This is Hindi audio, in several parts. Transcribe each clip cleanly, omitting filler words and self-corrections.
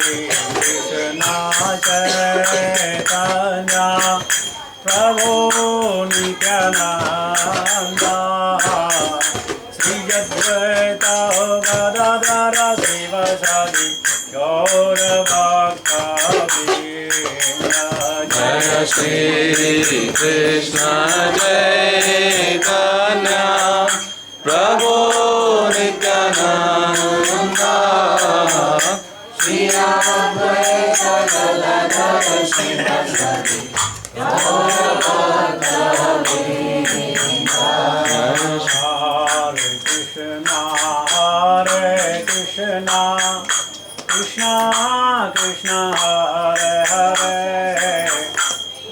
Krishna Chaitanya Prabhu Nityananda Sri Advaita Gadadhara Srivasadi Gaura Bhakta Jaya Shri Krishna Chaitanya Prabhu Nityananda Shri Advaita Gadadhara Srivasadi Gaura Bhakta Hare Krishna Krishna Krishna Hare Hare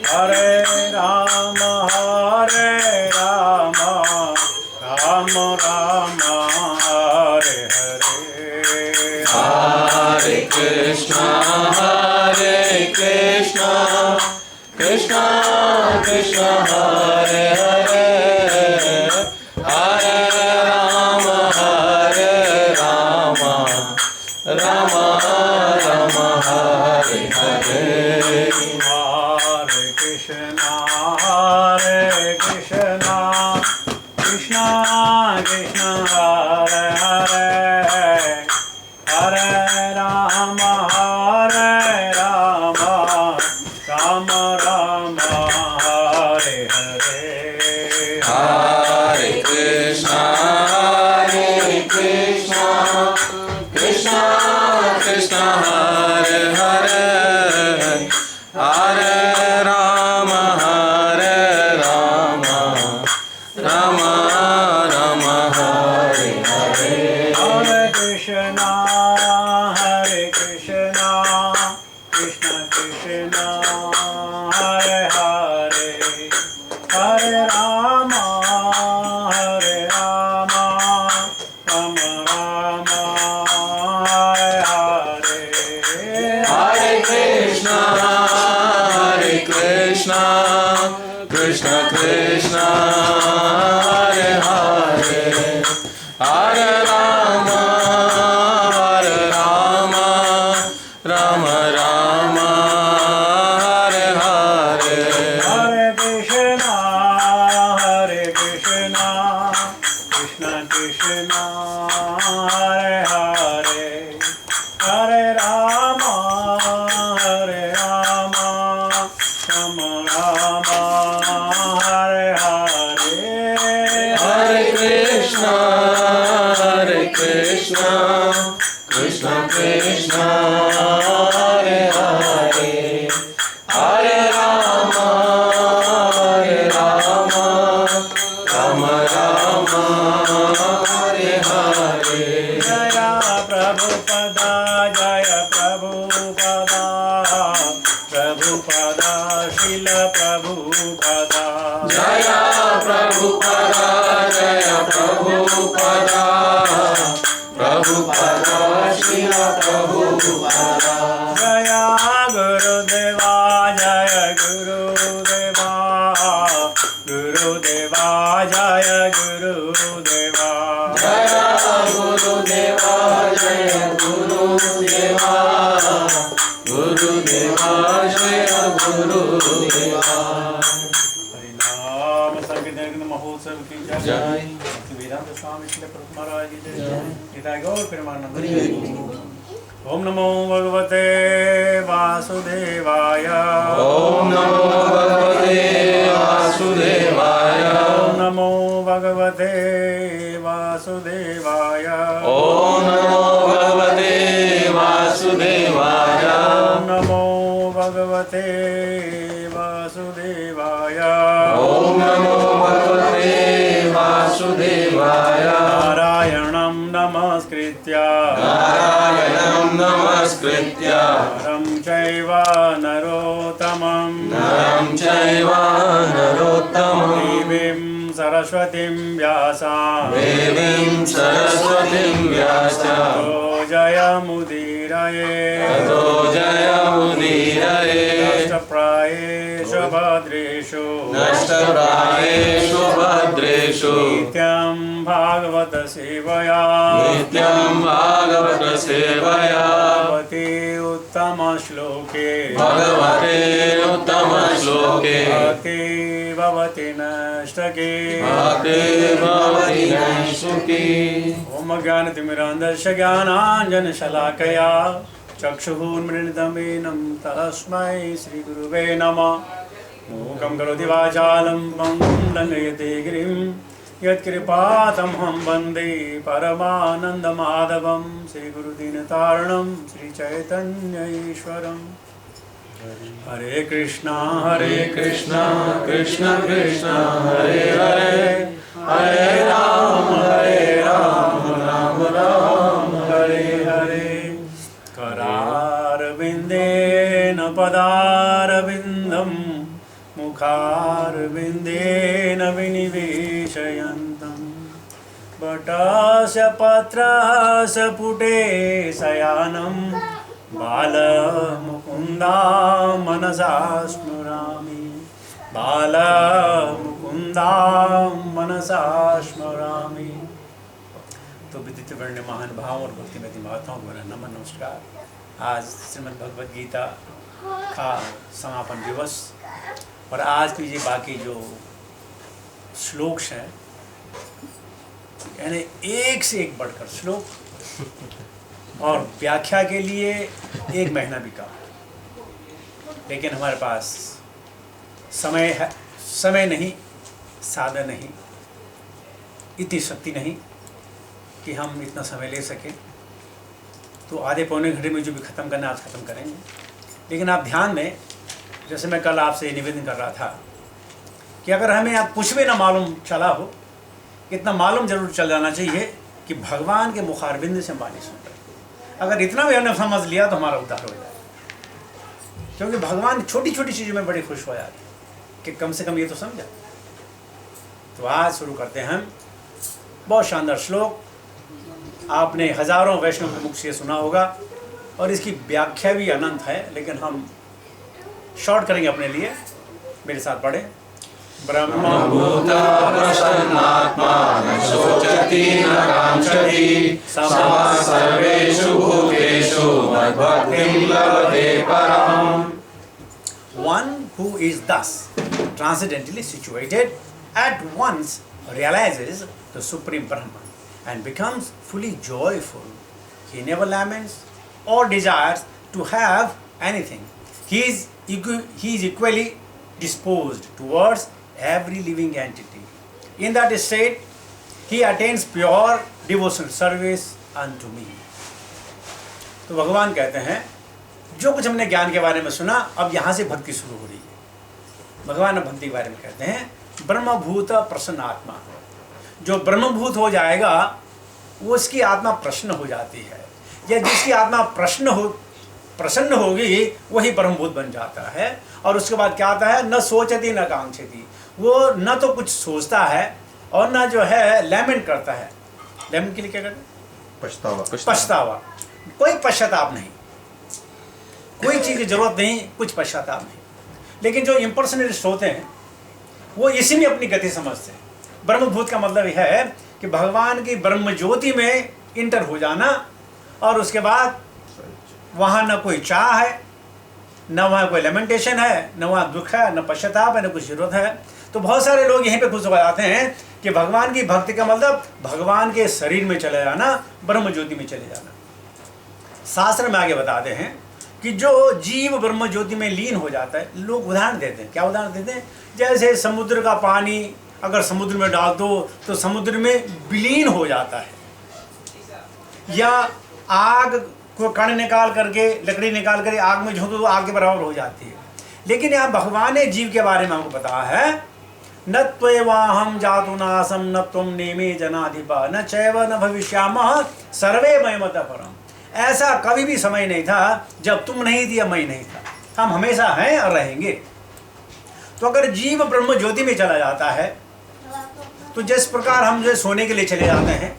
Hare Rama Rama Rama Hare Hare Hare Krishna Krishna Krishna Hare Hare Hare Rama Rama Rama Hare Hare Hare Krishna Krishna Krishna Hare Hare Hare Rama Rama Rama Hare Hare Hare Krishna Krishna Krishna Hare Hare Hare Rama Rama Rama Hare Hare Hare Krishna Krishna Krishna Hare Hare Hare Rama Rama Rama Hare Hare Hare Krishna Krishna Krishna Hare Hare Hare Rama Rama Rama Hare Hare Hare Krishna Krishna Krishna Hare Hare Hare Rama Rama Hare Hare Hare Krishna Krishna Krishna Hare Hare Hare Rama Rama Hare Hare Jaya Prabhupada Srila Prabhupada Jaya Prabhupada Srila Prabhupada Jaya Gurudeva Jaya Gurudeva Jaya Gurudeva Jaya Gurudeva Jaya Gurudeva Jaya Gurudeva हरिनाम संकीर्तन महोत्सव की जय जय वेदांत स्वामी श्री प्रभुपाद महाराज की जय निताय गौर प्रेमानंद ओम नमो भगवते वासुदेवाय ओम नमो भगवते वासुदेवाय ओम नमो भगवते वासुदेवाय ओम नमो भगवते वासुदेवाय ओम नमो भगवते वासुदेवाय ओम नमो भगवते वासुदेवाय नारायणं नमस्कृत्य नरं चैव नरोत्तमं देवीं सरस्वतीं व्यासां ततो जयमुदीरये अष्टप्रायेषु भद्रेषु नष्टप्रायेषु भद्रेषु नित्यं भागवत सेवया नित्यं भागवत सेवया भगवते उत्तम श्लोके भगवते उत्तम श्लोके भक्ति भवति नष्टके भक्ति भवति नैष्ठिकी। ओम ज्ञानतिमिरान्धस्य ज्ञानाञ्जनशलाकया चक्षुरुन्मीलितं येन तस्मै श्रीगुरुवे नमः। मूकं करोति वाचालं पङ्गुं लङ्घयते गिरिं यत्कृपातमहं वन्दे परमानन्दमाधवं श्रीगुरुदीनतारणं श्रीचैतन्यईश्वरम्। हरे कृष्णा कृष्ण कृष्ण हरे हरे हरे राम राम राम हरे हरे। करारविन्देन पदारविन्दं मुखारविन्देन विनिवेशयन्तं वटस्य पत्रस्य पुटे शयानं बालमुकुन्दा मनसा स्मरामि बालमुकुन्दा मनसा स्मरामि। तो विदित वर्ण महान भाव और भक्तिमती माताओं को मेरा नमन नमस्कार। आज श्रीमद् भगवद गीता का समापन दिवस और आज की ये बाकी जो श्लोक हैं यानी एक से एक बढ़कर श्लोक और व्याख्या के लिए एक महीना भी कम, लेकिन हमारे पास समय है, समय नहीं, साधन नहीं, इतनी शक्ति नहीं कि हम इतना समय ले सकें। तो आधे पौने घंटे में जो भी ख़त्म करना आज ख़त्म करेंगे। लेकिन आप ध्यान दें, जैसे मैं कल आपसे निवेदन कर रहा था कि अगर हमें आप कुछ भी ना मालूम चला हो, इतना मालूम जरूर चल जाना चाहिए कि भगवान के मुखारबिंद से वाणी सुन रहे। अगर इतना भी हमने समझ लिया तो हमारा उद्धार हो जाए, क्योंकि भगवान छोटी छोटी चीज़ों में बड़े खुश हो जाते हैं कि कम से कम ये तो समझा। तो आज शुरू करते हैं हम। बहुत शानदार श्लोक, आपने हजारों वैष्णव के मुख से सुना होगा और इसकी व्याख्या भी अनंत है, लेकिन हम शॉर्ट करेंगे अपने लिए। मेरे साथ पढ़े। ब्रह्मभूत प्रसन्नात्मा न शोचति न कांक्षति समः सर्वेषु भूतेषु मद्भक्तिं लभते परम्। One who is thus transcendently situated at once realizes the Supreme Brahman and becomes fully joyful. He never laments or desires to have anything. He is equally disposed towards every living entity. In that state, he attains pure devotional service unto me. तो भगवान कहते हैं, जो कुछ हमने ज्ञान के बारे में सुना, अब यहाँ से भक्ति शुरू हो रही है। भगवान भक्ति के बारे में कहते हैं, ब्रह्मभूत प्रसन्न आत्मा। जो ब्रह्मभूत हो जाएगा वो उसकी आत्मा प्रसन्न हो जाती है, या जिसकी आत्मा प्रसन्न होगी वही ब्रह्मभूत बन जाता है। और उसके बाद क्या आता है, न सोचती न कांक्षती। वो न तो कुछ सोचता है और न जो है लैमेंट करता है। लैमेंट के लिए क्या करते हैं? पछतावा। कोई पश्चाताप नहीं, कोई चीज़ की जरूरत नहीं, कुछ पश्चाताप नहीं। लेकिन जो इम्पर्सनलिस्ट होते हैं वो इसी में अपनी गति समझते हैं। ब्रह्मभूत का मतलब यह है कि भगवान की ब्रह्म ज्योति में इंटर हो जाना, और उसके बाद वहाँ न कोई चाह है, न वहाँ कोई लेमेंटेशन है, न वहाँ दुख है, न पश्चाताप है, न कुछ जरूरत है। तो बहुत सारे लोग यहीं पे खुश हो जाते हैं कि भगवान की भक्ति का मतलब भगवान के शरीर में चले जाना, ब्रह्म ज्योति में चले जाना। शास्त्र में आगे बताते हैं कि जो जीव ब्रह्म ज्योति में लीन हो जाता है, लोग उदाहरण देते हैं। क्या उदाहरण देते हैं? जैसे समुद्र का पानी अगर समुद्र में डाल दो तो समुद्र में विलीन हो जाता है, या आग को कण निकाल करके, लकड़ी निकाल कर आग में झोंक दो तो आग के बराबर हो जाती है। लेकिन यहाँ भगवान ने जीव के बारे में हमको बताया है, न त्वेवाहम जातु नासम न त्वम नेमे जनाधिपा न चैव न भविष्यामः सर्वे मयमतः परम्। ऐसा कभी भी समय नहीं था जब तुम नहीं थी या मैं नहीं था, हम हमेशा हैं और रहेंगे। तो अगर जीव ब्रह्म ज्योति में चला जाता है तो जिस प्रकार हम जो सोने के लिए चले जाते हैं,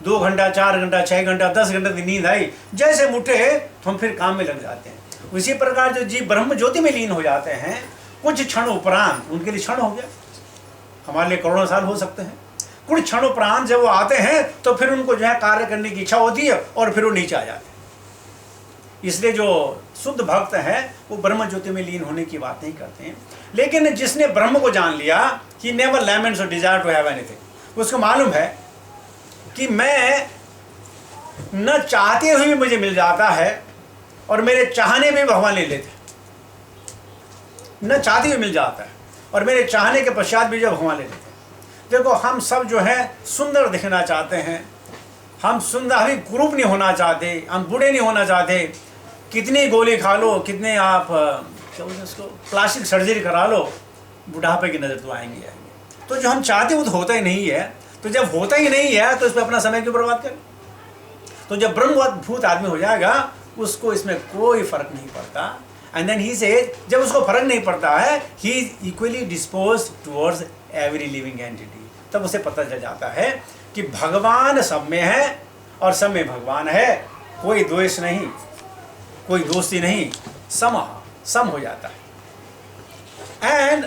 2 घंटा 4 घंटा 6 घंटा 10 घंटा की नींद आई, जैसे उठे तो हम फिर काम में लग जाते हैं। उसी प्रकार जो जीव ब्रह्म ज्योति में लीन हो जाते हैं कुछ क्षण उपरांत, उनके लिए क्षण हो गया, हमारे लिए करोड़ों साल हो सकते हैं, कुछ क्षण उपरांत जब वो आते हैं तो फिर उनको जो है कार्य करने की इच्छा होती है और फिर वो नीचे आ जाते हैं। इसलिए जो शुद्ध भक्त है वो ब्रह्म ज्योति में लीन होने की बात नहीं करते हैं। लेकिन जिसने ब्रह्म को जान लिया, ही नेवर लैमेंट्स और डिजायर टू हैव एनीथिंग, उसको मालूम है कि मैं न चाहते हुए भी मुझे मिल जाता है और मेरे चाहने में भगवान ले लेते, न चाहते हुए मिल जाता है और मेरे चाहने के पश्चात भी जो भगवान ले लेते हैं। देखो हम सब जो है सुंदर दिखना चाहते हैं, हम सुंदर, अभी कुरूप नहीं होना चाहते, हम बूढ़े नहीं होना चाहते, कितनी गोली खा लो, कितने आप क्या बोलते हैं उसको, प्लास्टिक सर्जरी करा लो, बुढ़ापे की नज़र तो आएंगे। तो जो हम चाहते वो तो होता ही नहीं है, तो जब होता ही नहीं है तो इस पर अपना समय क्यों बर्बाद करें। तो जब ब्रह्मभूत आदमी हो जाएगा उसको इसमें कोई फर्क नहीं पड़ता। एंड देन ही सेज, जब उसको फर्क नहीं पड़ता है, he is equally dispose towards every living entity, तब उसे पता चल जाता है कि भगवान सब में है और सब में भगवान है, कोई द्वेष नहीं, कोई दोस्ती नहीं, सम हो जाता है। And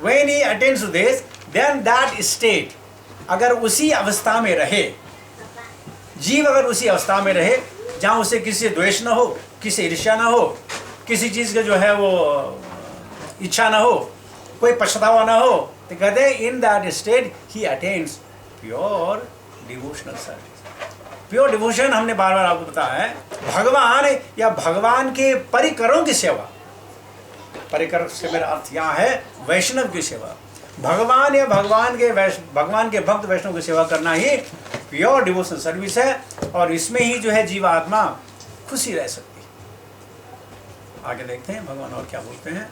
when he attends to this, then that state, अगर उसी अवस्था में रहे जीव, अगर उसी अवस्था में रहे जहाँ उसे किसी से द्वेष ना हो, किसी ईर्ष्या ना हो, किसी चीज़ का जो है वो इच्छा ना हो, कोई पछतावा ना हो, तो कहते हैं in that state he attains pure devotional service. Pure devotion हमने बार बार आपको बताया है, भगवान या भगवान के परिकरों की सेवा, परिकर से मेरा अर्थ यहाँ है वैष्णव की सेवा, भगवान या भगवान के भक्त वैष्णव की सेवा करना ही प्योर डिवोशनल सर्विस है। और इसमें ही जो है जीवात्मा खुशी रह सकती है। आगे देखते हैं भगवान और क्या बोलते हैं।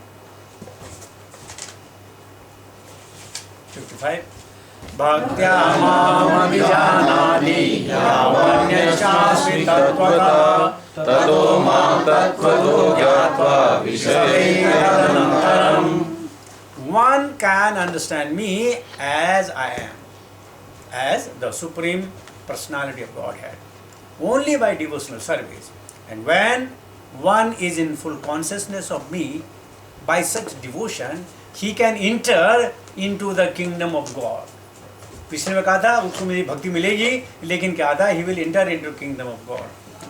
55 भक्त्या मामभिजानाति यावन्यशाश्वतत्वतः ततो मां तत्त्वतो ज्ञात्वा विषयैर्तदनन्तरम्। One can understand me as I am, as the Supreme Personality of Godhead, only by devotional service. And when one is in full consciousness of me, by such devotion, he can enter into the kingdom of God. पिछले में कहा था उसको मेरी भक्ति मिलेगी, लेकिन क्या था, he will enter into kingdom of God.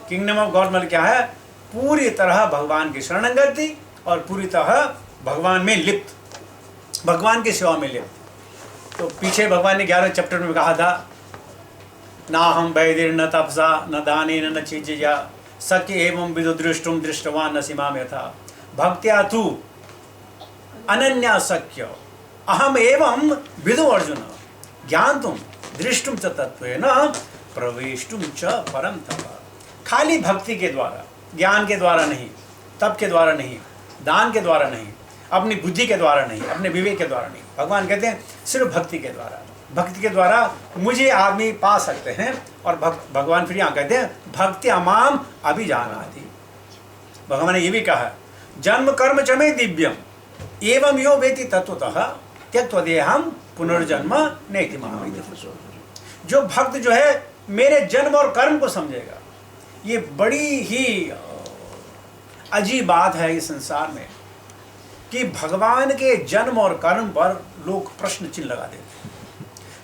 Kingdom of God मतलब क्या है, पूरी तरह भगवान की शरणागति और पूरी तरह भगवान में लिप्त, भगवान की सेवा में लिप्त। तो पीछे भगवान ने 11वें चैप्टर में कहा था, ना हम वैदिर न तपसा न दानेन न चिज्या सख्य एवं विदु दृष्टुम दृष्टवान न सीमाम यथा भक्त्या तु अनन्या सख्य अहम एवं विदु अर्जुन ज्ञातुम दृष्टुम च तत्वेन प्रवेष्टुम च परम तप। खाली भक्ति के द्वारा, ज्ञान के द्वारा नहीं, तप के द्वारा नहीं, दान के द्वारा नहीं, अपनी बुद्धि के द्वारा नहीं, अपने विवेक के द्वारा नहीं, भगवान कहते हैं सिर्फ भक्ति के द्वारा, भक्ति के द्वारा मुझे आदमी पा सकते हैं। और भगवान फिर यहाँ कहते हैं भक्ति अमाम अभिजानाति। भगवान ने ये भी कहा, जन्म कर्म च मे दिव्यम एवं यो वेति तत्वतः त्यक्त्वदेहं पुनर्जन्म नेति मामिति। जो भक्त जो है मेरे जन्म और कर्म को समझेगा, ये बड़ी ही अजीब बात है इस संसार में कि भगवान के जन्म और कर्म पर लोग प्रश्न चिन्ह लगा देते हैं।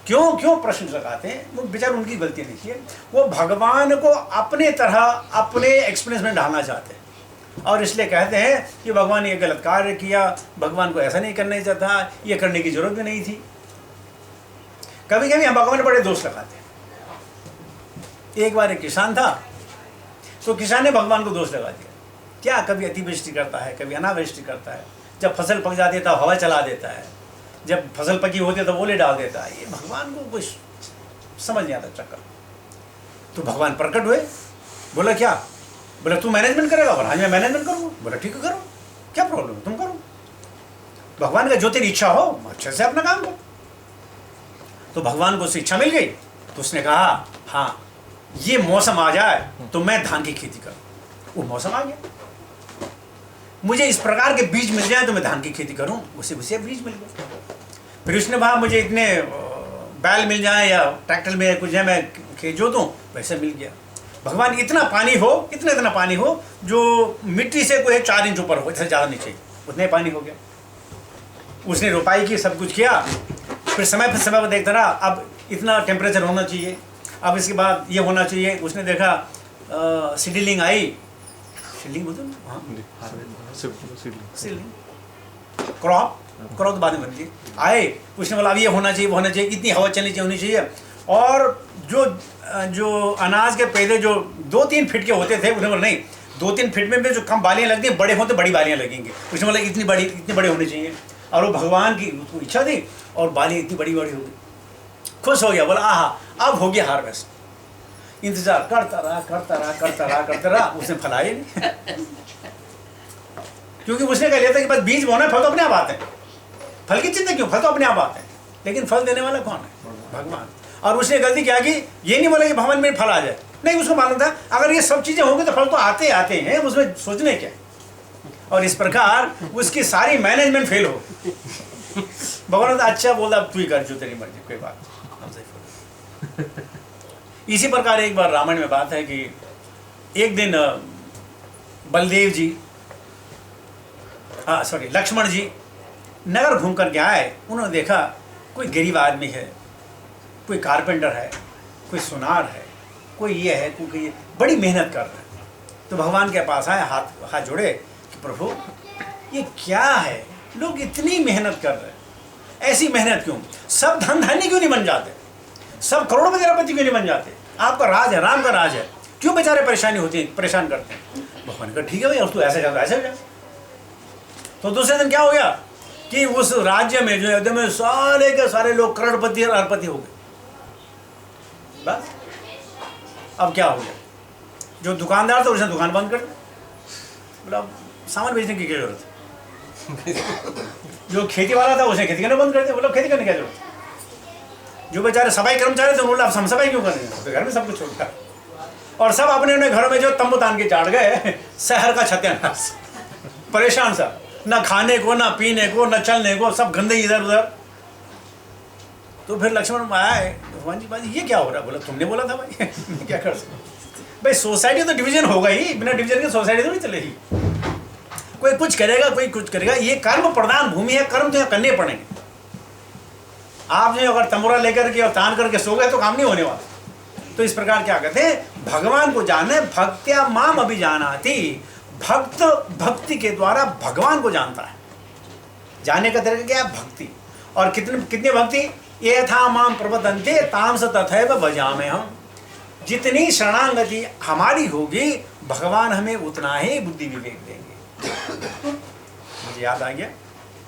क्यों प्रश्न लगाते हैं? वो बेचारे उनकी गलती नहीं है, वो भगवान को अपने तरह अपने एक्सपीरियंस में डालना चाहते हैं और इसलिए कहते हैं कि भगवान ने ये गलत कार्य किया, भगवान को ऐसा नहीं करना चाहता, ये करने की जरूरत भी नहीं थी। कभी कभी हम भगवान बड़े दोष लगाते हैं। एक बार एक किसान था, तो किसान ने भगवान को दोष लगा दिया, क्या कभी अतिवृष्टि करता है, कभी अनावृष्टि करता है, जब फसल पक जाती है तब हवा चला देता है, जब फसल पकी होती है तो ओले डाल देता है। ये भगवान को कुछ समझ नहीं आता चक्कर। तो भगवान प्रकट हुए, बोला क्या? बोला तू मैनेजमेंट करेगा? बोला हाँ मैं मैनेजमेंट करूँगा। बोला ठीक है करो, क्या प्रॉब्लम है, तुम करो। भगवान का जो तेरी इच्छा हो अच्छे से अपना काम करो। तो भगवान को उससे इच्छा मिल गई, तो उसने कहा हाँ ये मौसम आ जाए तो मैं धान की खेती करूँ। वो मौसम आ गया, मुझे इस प्रकार के बीज मिल जाए तो मैं धान की खेती करूं, उसे बीज मिल गए। फिर उसने कहा मुझे इतने बैल मिल जाए या ट्रैक्टर में कुछ है मैं खेत जोतूं, वैसे मिल गया। भगवान इतना पानी हो जो मिट्टी से कोई 4 इंच ऊपर हो, इससे ज़्यादा नहीं चाहिए, उतने पानी हो गया। उसने रोपाई की, सब कुछ किया, फिर समय पर देखता रहा, अब इतना टेम्परेचर होना चाहिए, अब इसके बाद ये होना चाहिए। उसने देखा सीडलिंग आई, सीडलिंग बोलते हैं, हाँ सीडलिंग, क्रॉप तो बाद में बनती है, आए, उसने बोला अब ये होना चाहिए, वो होना चाहिए, इतनी हवा चलनी चाहिए, होनी चाहिए। और जो अनाज के पौधे जो 2-3 फीट के होते थे, उसने बोला नहीं, 2-3 फीट में भी जो कम बालियाँ लगती हैं, बड़े होते बड़ी बालियाँ लगेंगी। उसने बोला इतने बड़े होने चाहिए, और वो भगवान की उसको इच्छा थी, और बालियाँ इतनी बड़ी बड़ी हो गई, खुश हो गया, बोला आहा अब हो गया हार्वेस्ट। इंतजार करता रहा, उसने फल आए नहीं क्योंकि उसने कह लिया था कि बस बीज बोना, फल तो अपने आप आते हैं, फल की चिंता क्यों, फल तो अपने आप आते हैं। लेकिन फल देने वाला कौन है? भगवान। और उसने गलती क्या की, ये नहीं बोला कि भगवान में फल आ जाए, नहीं, उसको मालूम था अगर ये सब चीजें होंगी तो फल तो आते हैं, उसमें सोचने क्या। और इस प्रकार उसकी सारी मैनेजमेंट फेल हो। भगवान ने अच्छा बोला, अब तू ही कर जो तेरी मर्जी, कोई बात हमसे। इसी प्रकार एक बार रामायण में बात है कि एक दिन बलदेव जी, लक्ष्मण जी नगर घूम कर के आए। उन्होंने देखा कोई गरीब आदमी है, कोई कारपेंटर है, कोई सुनार है, कोई ये है, कोई बड़ी मेहनत कर रहा है। तो भगवान के पास आए, हाथ जोड़े कि प्रभु ये क्या है, लोग इतनी मेहनत कर रहे हैं, ऐसी मेहनत क्यों? सब धन धान्य क्यों नहीं बन जाते? सब करोड़पति क्यों नहीं बन जाते? आपका राज है, राम का राज है, क्यों बेचारे परेशानी होती है, परेशान करते हैं? भगवान का ठीक है भैया, तू ऐसे जा। तो दूसरे दिन क्या हो गया कि उस राज्य में जो अयोध्या में सारे के सारे लोग करोड़पति और अरबपति हो गए। बस अब क्या हो गया, जो दुकानदार था उसने दुकान बंद कर दी, बोला सामान बेचने की क्या जरूरत है। जो खेती वाला था उसने खेती करना बंद कर दिया, बोला खेती करने की क्या जरूरत है। जो बेचारे सफाई कर्मचारी थे बोला अब हम सफाई क्यों करेंगे, तो घर में सब कुछ छोड़ दिया। और सब अपने अपने घरों में जो तंबू तान के चाट गए, शहर का सत्यानाश, परेशान सब, ना खाने को, ना पीने को, ना चलने को, सब गंदे इधर उधर। तो फिर लक्ष्मण आए, भगवान जी बात ये क्या हो रहा है? बोला तुमने बोला था भाई क्या कर सकते भाई, सोसाइटी तो डिवीजन होगा ही, बिना डिवीजन के सोसाइटी तो नहीं चलेगी। कोई कुछ करेगा, कोई कुछ करेगा, ये कर्म प्रधान भूमि है, कर्म तो यहाँ करने पड़ेंगे। आप जो अगर तंबूरा लेकर के और तान करके सो गए तो काम नहीं होने वाला। तो इस प्रकार क्या कहते हैं, भगवान को जाने, भक्त्या माम अभिजानाति, भक्त भक्ति के द्वारा भगवान को जानता है। जानने का तरीका क्या है? भक्ति। और कितनी भक्ति? ये था माम प्रबदन्ते तामस तथैव भजामे हम। जितनी शरणागति हमारी होगी भगवान हमें उतना ही बुद्धि विवेक देंगे। मुझे याद आ गया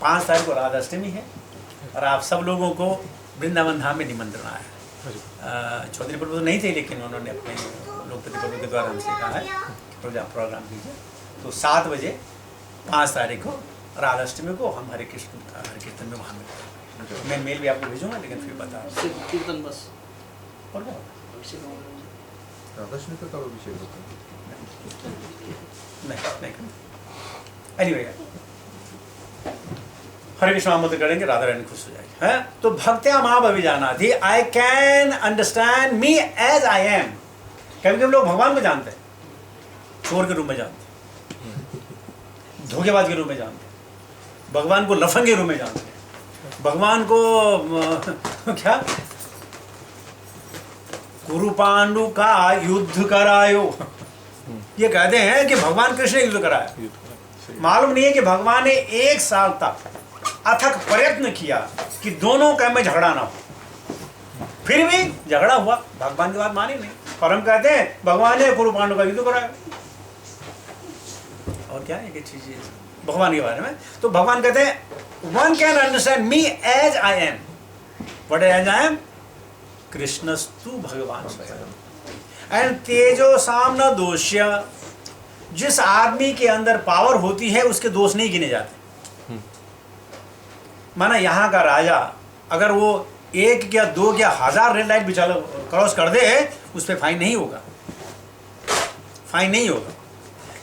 5 तारीख को राधाष्टमी है और आप सब लोगों को वृंदावन धाम में निमंत्रण आया। चौधरी प्रभु तो नहीं थे, लेकिन उन्होंने अपने लोकपति प्रभु के द्वारा हमसे कहा है प्रोग्राम कीजिए। तो 7 बजे 5 तारीख को राधाष्टमी को हम हरे कीर्तन में वहाँ मिलते। मैं मेल भी आपको भेजूंगा, लेकिन फिर बता कीर्तन बस और क्या राधाष्टमी का कब अभिषेक होता है? नहीं एनीवे हरे कृष्ण मंत्र करेंगे, राधा रानी खुश हो जाएगी। है तो भक्त्या माम अभिजानाति, I can understand me as I am. कभी कभी लोग भगवान को जानते हैं, चोर के रूप में जानते हैं, धोखेबाज के रूप में जानते हैं, भगवान को लफंग के रूप में जानते हैं, भगवान को क्या कुरु पांडु का युद्ध करायो, ये कहते हैं कि भगवान कृष्ण ने युद्ध कराया। मालूम नहीं है कि भगवान ने 1 साल तक अथक प्रयत्न किया कि दोनों का में झगड़ा ना हो, फिर भी झगड़ा हुआ, भगवान की बात मानी नहीं। और हम कहते हैं भगवान ने कुरु पांडु का युद्ध कराया। और क्या है कि चीज भगवान के बारे में, तो भगवान कहते हैं one can understand me as I am. What as I am? कृष्णस्तु भगवान स्वयं। एंड तेजो सामना दोष्य, जिस आदमी के अंदर पावर होती है उसके दोष नहीं गिने जाते। माना यहाँ का राजा अगर वो 1 या 2 या 1000 रेड लाइट भी क्रॉस कर दे, उस पर फाइन नहीं होगा, फाइन नहीं होगा।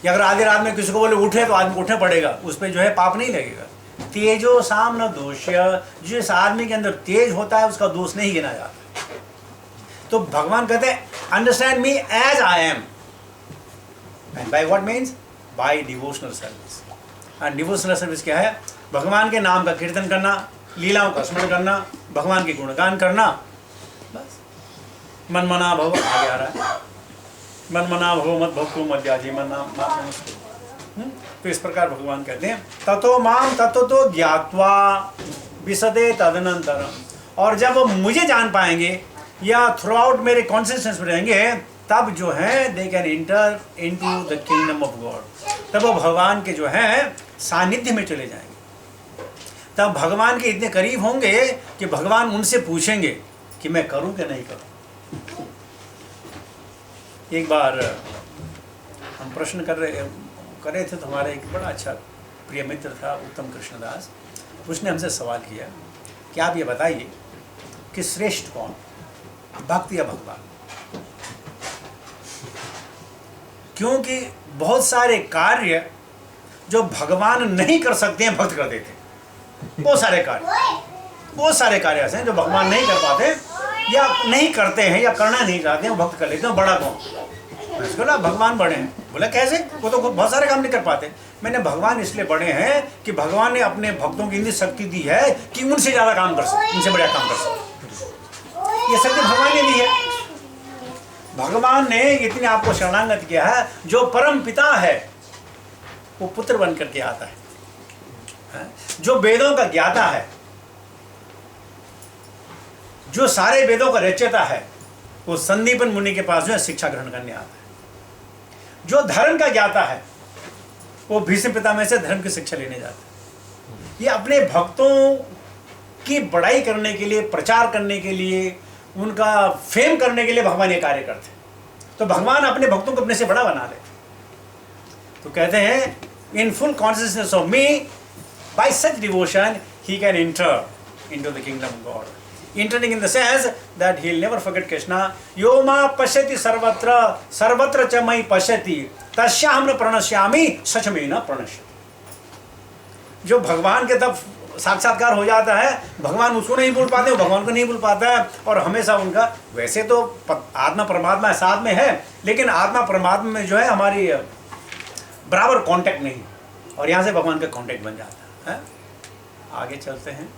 या अगर आधी रात में किसी को बोले उठे तो आदमी उठने पड़ेगा, उस पर जो है पाप नहीं लगेगा। तेजो सामना दोष्य, जिस आदमी के अंदर तेज होता है उसका दोष नहीं गिना जाता। तो भगवान कहते हैं understand me as I am. And by what means? By devotional service. और डिवोशनल सर्विस क्या है? भगवान के नाम का कीर्तन करना, लीलाओं का स्मरण करना, भगवान के गुणगान करना, बस। मन मना भव, आगे आ रहा है, मन मना भव मत भक्तो मत जाजी मन नाम। तो इस प्रकार भगवान कहते हैं ततो माम ततो तो ज्ञात्वा विशदे तदनंतरम। और जब वो मुझे जान पाएंगे या थ्रू आउट मेरे कॉन्शियसनेस में रहेंगे, तब जो है they can inter into the kingdom of God. तब वो भगवान के जो है सानिध्य में चले जाएंगे। तब भगवान के इतने करीब होंगे कि भगवान उनसे पूछेंगे कि मैं करूं कि नहीं करूं। एक बार हम प्रश्न कर रहे थे तो हमारे एक बड़ा अच्छा प्रिय मित्र था उत्तम कृष्णदास, उसने हमसे सवाल किया कि आप ये बताइए कि श्रेष्ठ कौन, भक्त या भगवान? क्योंकि बहुत सारे कार्य जो भगवान नहीं कर सकते हैं भक्त कर देते हैं। बहुत सारे कार्य ऐसे हैं जो भगवान नहीं कर पाते या नहीं करते हैं या करना नहीं चाहते हैं, वो भक्त कर लेते हैं। बड़ा कौन? बोला भगवान बड़े हैं। बोला कैसे? वो तो बहुत सारे काम नहीं कर पाते। मैंने भगवान इसलिए बड़े हैं कि भगवान ने अपने भक्तों की इतनी शक्ति दी है कि उनसे ज़्यादा काम कर सकते, उनसे बढ़िया काम कर सकते। ये शक्ति भगवान ने दी है। भगवान ने इतने आपको शरणागत किया है। जो परम पिता है वो पुत्र बन करके आता है। जो वेदों का ज्ञाता है, जो सारे वेदों का रचयिता है, वो संदीपन मुनि के पास जो है शिक्षा ग्रहण करने आता है। जो धर्म का ज्ञाता है, वो भीष्म पितामह से धर्म की शिक्षा लेने जाता है। ये अपने भक्तों की बड़ाई करने के लिए, प्रचार करने के लिए, उनका फेम करने के लिए भगवान ये कार्य करते हैं। तो भगवान अपने भक्तों को अपने से बड़ा बना लेते। तो कहते हैं in full consciousness of me bye such devotion he can enter into the kingdom of God. Entering in the sense that he will never forget Krishna. Yo ma pashyati sarvatra sarvatra cha mai pashyati tasyaham na pranashyami sachame na pranashyati। जो भगवान के तब साक्षात्कार हो जाता है, भगवान उसको नहीं भूल पाते, वो भगवान को नहीं भूल पाता है। और हमेशा उनका वैसे तो आत्मा परमात्मा साथ में है, लेकिन आत्मा परमात्मा में जो है हमारी बराबर कांटेक्ट नहीं, और यहाँ से भगवान का कांटेक्ट बन जाता है। आगे चलते हैं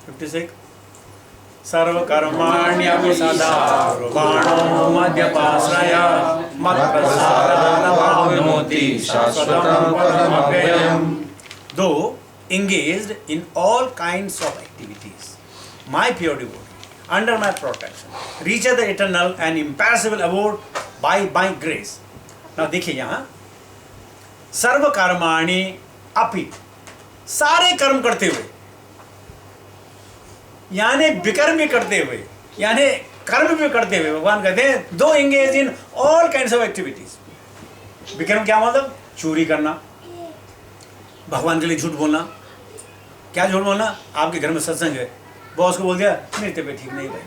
56। सर्वकर्माण्यपि सदा कुर्वाणो मध्यपाश्रय मत्प्रसादानवाप्नोति शाश्वतं परमव्ययम्। Though engaged in all kinds of activities, my pure devotee, under my protection, reaches the eternal and imperishable abode by my grace. Now देखिए यहाँ सर्वकर्माणि अपि, सारे कर्म करते हुए, यानी विकर्म भी करते हुए, यानी कर्म भी करते हुए, भगवान कहते हैं do engage in all kinds of activities. विकर्म क्या मतलब? चोरी करना, भगवान के लिए झूठ बोलना। क्या झूठ बोलना? आपके घर में सत्संग है, बॉस को बोल दिया मेरी तबीयत ठीक नहीं भाई,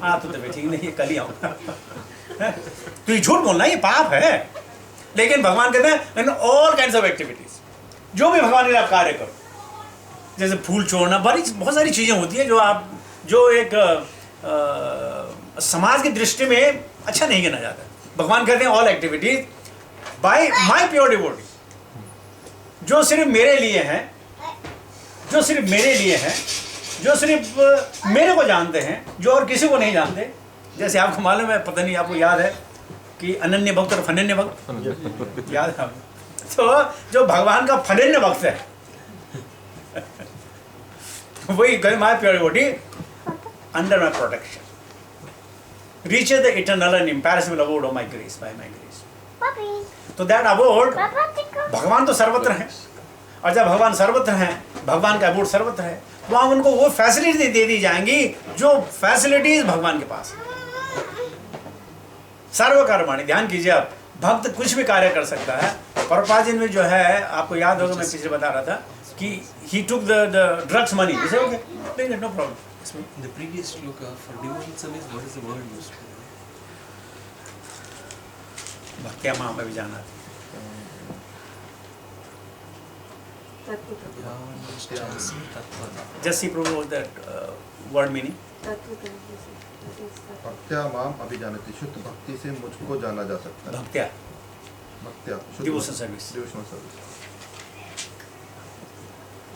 हाँ तो तबीयत ठीक नहीं है, कल ही आऊँगा। तो ये झूठ बोलना ये पाप है। लेकिन भगवान कहते हैं इन ऑल काइंड्स ऑफ एक्टिविटीज, जो भी भगवान के लिए आप कार्य करो, जैसे फूल छोड़ना, बहुत सारी चीज़ें होती हैं जो एक समाज की दृष्टि में अच्छा नहीं गिना जाता। भगवान कहते हैं all activities by my pure devotee, जो सिर्फ मेरे लिए हैं, जो सिर्फ मेरे लिए हैं, जो सिर्फ मेरे को जानते हैं, जो और किसी को नहीं जानते। जैसे आपको मालूम है, पता नहीं आपको याद है कि अनन्य भक्त और फनन्य भक्त याद है आपको? तो जो भगवान का फनन्य भक्त है वही कहे my pure devotee under my protection reaches the eternal and imperishable abode of my grace, by my grace. तो दैट अबोर्ड, भगवान तो सर्वत्र हैं, और जब भगवान सर्वत्र हैं, भगवान का अबोर्ड सर्वत्र है, तो वहाँ उनको वो फैसिलिटी दे दी जाएंगी जो फैसिलिटीज भगवान के पास है। सर्वकर्माणि, ध्यान कीजिए आप, भक्त कुछ भी कार्य कर सकता है। प्रभुपाद जी में जो है, आपको याद होगा मैं पिछले बता रहा था कि he took the drugs money. He said, okay, no problem. In the previous shloka, for devotional service, what is the word used for? भक्त्या माम अभिजाना। Just see Prabhu what that word meaning. भक्त्या माम अभिजानति, शुद्ध भक्ति से मुझको जाना जा सकता है। भक्त्या, भक्त्या, डिवोशनल सर्विस। Devotional service.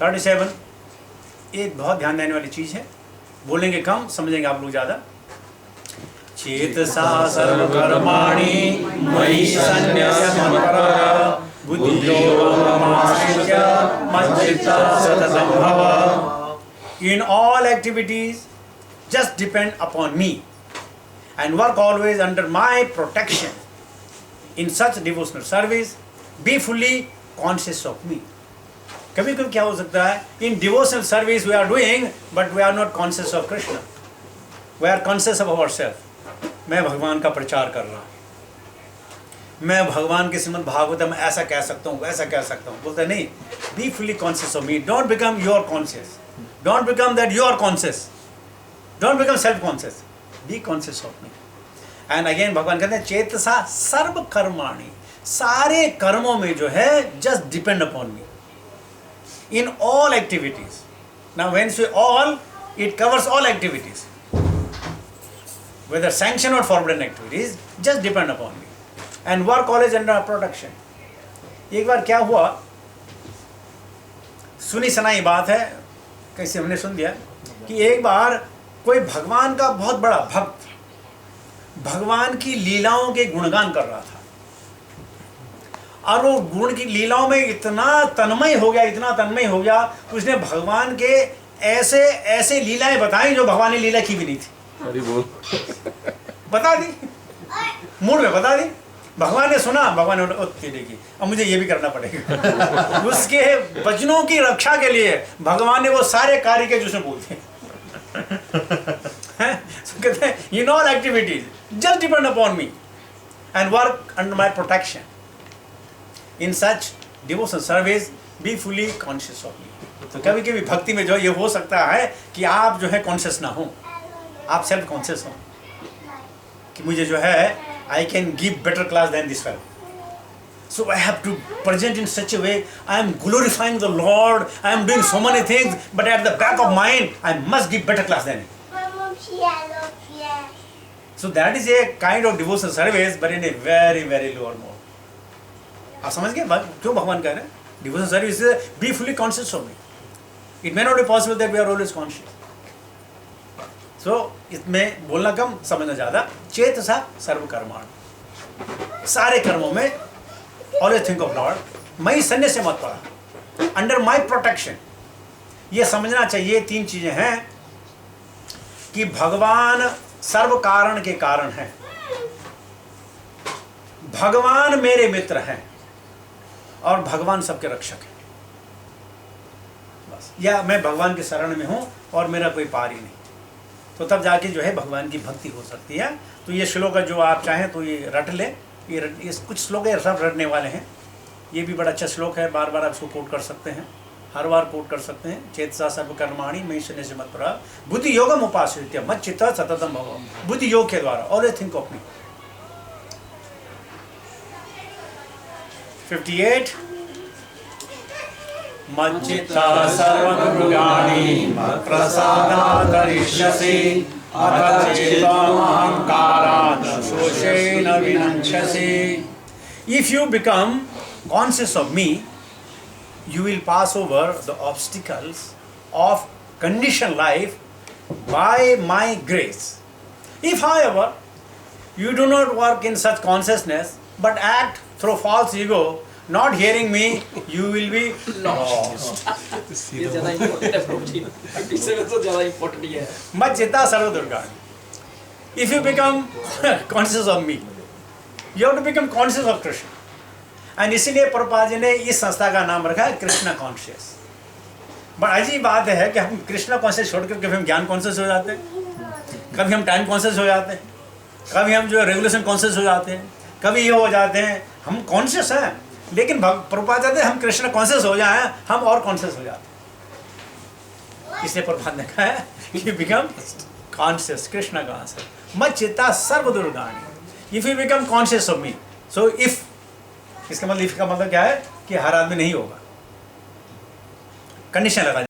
37 एक बहुत ध्यान देने वाली चीज है, बोलेंगे कम समझेंगे आप लोग ज्यादा। चेतसा सर्वकर्माणि मयि सन्न्यस्य मत्परः बुद्धियोगमाश्रित्य मच्चित्तः सततं भव। In all activities, just depend upon me and work always under my protection. In such devotional service, be fully conscious of me. कभी कभी क्या हो सकता है, in devotional service we are doing, but we are not conscious of Krishna. We are conscious of ourselves. मैं भगवान का प्रचार कर रहा हूँ, मैं भगवान के श्रीमद् भागवतम ऐसा कह सकता हूँ, वैसा कह सकता हूँ। बोलते नहीं, B fully conscious of me, don't become your conscious, don't become that your conscious, don't become self conscious, be conscious of me. And again भगवान कहते हैं चेतसा सर्व कर्माणि, सारे कर्मों में जो है just depend upon me in all activities. Now when say all, it covers all activities, whether sanctioned or forbidden activities, just depend upon me and work always under protection. एक बार क्या हुआ, सुनी सुनाई बात है, कैसे हमने सुन लिया कि एक बार कोई भगवान का बहुत बड़ा भक्त भगवान की लीलाओं के गुणगान कर रहा था, और वो गुण की लीलाओं में इतना तन्मय हो गया, इतना तन्मय हो गया, उसने भगवान के ऐसे ऐसे लीलाएं बताई जो भगवान ने लीला की भी नहीं थी। हरि बोल। बता दी, मूड में बता दी। भगवान ने सुना, भगवान ने देखी अब मुझे ये भी करना पड़ेगा। उसके वचनों की रक्षा के लिए भगवान ने वो सारे कार्य के जिसमें बोलते हैं। कहते हैं इन all activities just depend upon me and work under my protection. In such devotional service B fully conscious of मी। तो कभी कभी भक्ति में जो ये हो सकता है कि आप जो है कॉन्शियस ना हो, आप सेल्फ कॉन्शियस हो कि मुझे जो है I can give better class than this fellow, so I have to present in such a way, I am glorifying the lord, I am doing so many things, but at the back of mind I must give better class than him. So that is a kind of devotional service but in a very very lower mode. आप समझ गए क्यों भगवान कह रहे हैं devotional service B fully conscious of me. It may not be possible that we are always conscious. So इसमें बोलना कम समझना ज़्यादा। चेतसा सर्व कर्माण, सारे कर्मों में ऑलवेज थिंक ऑफ लॉर्ड, मई सन्न्य से मत पड़ा, अंडर माई प्रोटेक्शन। ये समझना चाहिए तीन चीज़ें हैं कि भगवान सर्व कारण के कारण हैं, भगवान मेरे मित्र हैं और भगवान सबके रक्षक हैं। बस, या मैं भगवान के शरण में हूँ और मेरा कोई पार ही नहीं, तो तब जाके जो है भगवान की भक्ति हो सकती है। तो ये श्लोक जो आप चाहें तो ये रट ले, ये कुछ श्लोक है सब रटने वाले हैं। ये भी बड़ा अच्छा श्लोक है, बार बार आप इसको कोट कर सकते हैं, हर बार कोट कर सकते हैं। चेतसा सर्व कर्माणि मयि सन्न्यस्य मत्परः बुद्धि योगम उपाश्रित्य मच्चित्तः सततं भव। बुद्धि योग के द्वारा ऑलवेज थिंक ऑफ मी। 58 मच्चित्तः सर्वदुर्गाणि मत्प्रसादात् करिष्यसि अथ चेतोऽहंकारात् शोषेण विनश्यसि। If you become conscious of me, you will pass over the obstacles of conditioned life by my grace. If, however, you do not work in such consciousness but act through false ego, not hearing me, you will be lost. ये ज़्यादा इम्पोर्टेंट है प्रभु, 57 तो ज़्यादा इम्पोर्टेंट ही है। Machita Sarvadurgani. If you become conscious of me, you have to become conscious of Krishna. And इसीलिए प्रभुपाद जी ने इस संस्था का नाम रखा है कृष्णा कॉन्शियस। बट अजीब बात है कि हम कृष्णा कॉन्शियस छोड़ कर कभी हम ज्ञान कॉन्शियस हो जाते हैं, कभी हम टाइम कॉन्शियस हो जाते हैं, कभी हम जो रेगुलेशन कॉन्शियस हो जाते हैं, कभी ये हो जाते हैं। हम कॉन्शियस हैं लेकिन प्रभुपाद चाहते हैं हम कृष्ण कॉन्शियस हो जाएं, हम और कॉन्शियस हो जाते हैं। इसलिए प्रभुपाद ने कहा है कि बिकम कॉन्शियस, कृष्ण कॉन्शियस। मच्चित्ता सर्वदुर्गाणि। If you become conscious of me, so if, इसका मतलब इफ का मतलब क्या है कि हर आदमी नहीं होगा, कंडीशन लगा